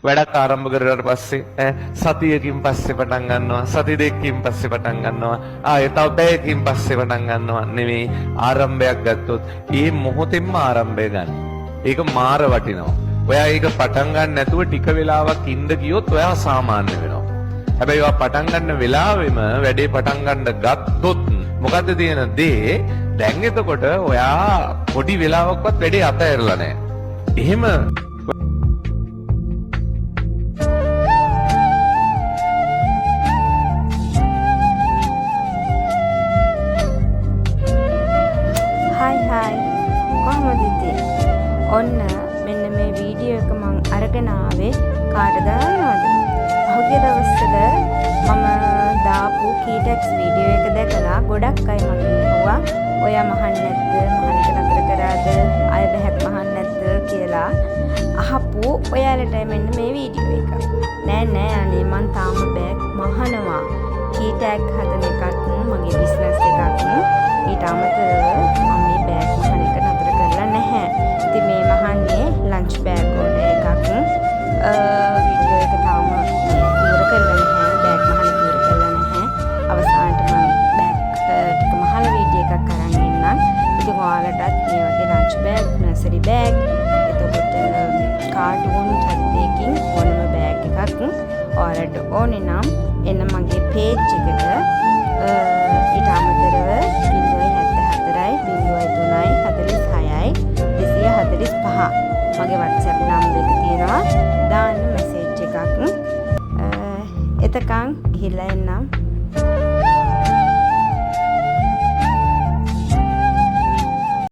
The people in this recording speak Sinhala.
වැඩක් ආරම්භ කරලා පස්සේ සතියකින් පස්සේ පටන් ගන්නවා, සති දෙකකින් පස්සේ පටන් ගන්නවා, ආයෙ තව පැයකින් පස්සේ පටන් ගන්නවා නෙමෙයි. ආරම්භයක් ගත්තොත් ඒ මොහොතෙන්ම ආරම්භය ගන්න. ඒක මාර වටිනවා. ඔයා ඒක පටන් ගන්න නැතුව ටික වෙලාවක් ඉඳ ගියොත් ඔයා සාමාන්‍ය වෙනවා. හැබැයි ඔයා පටන් ගන්න වෙලාවෙම වැඩේ පටන් ගන්න ගත්තොත් මොකද්ද තියෙන දේ? දැන් එතකොට ඔයා පොඩි වෙලාවක්වත් වැඩේ අතහැරලා නැහැ. එහෙම ඔන්න මෙන්න මේ වීඩියෝ එක මං අරගෙන ආවේ කාටද දන්නවද? පහුගිය දවස්වල මම දාපු කීටැක්ස් වීඩියෝ එක දැකලා ගොඩක් අය මගෙන් ඇහුවා ඔයා මහන්නේ නැද්ද? මහන එක නතර කරාද? අය බහැක් මහන්නේ නැද්ද කියලා අහපු ඔයාලටයි මෙන්න මේ වීඩියෝ එක. නෑ අනේ මං තාම බෑග් මහනවා. කීටැග් හදන එකත් මගේ බිස්නස් එකක්. ඊට අමතරව මම මේ බෑග් මහන එක නතර කරලා නැහැ. ඉතින් මේ මහන්නේ ලන්ච් බෑග් ඕඩර් එකක්. වීඩියෝ එක තාම ඉවර කරලා නැහැ. බෑග් මහන ඉවර කරලා නැහැ. අවසානට මම බෑග් ටික මහලා වීඩියෝ එකක් අරන් එන්නම්. ඉතින් ඔයාලටත් මේ වගේ ලන්ච් බෑග්, නර්සරි බෑග්, එතකොට කාටුන් චරිතයකින් ඕනම බෑග් එකක් ඔයාලට ඕනේ නම් එන්න මගේ පේජ් එකට. ඊට අමතරව 074යි 03යි 46යි 245 මගේ WhatsApp නම්බර් එක තියෙනවා. දාන්න මැසේජ් එකක්. එතකන් ගිහිල්ලා එන්නම්.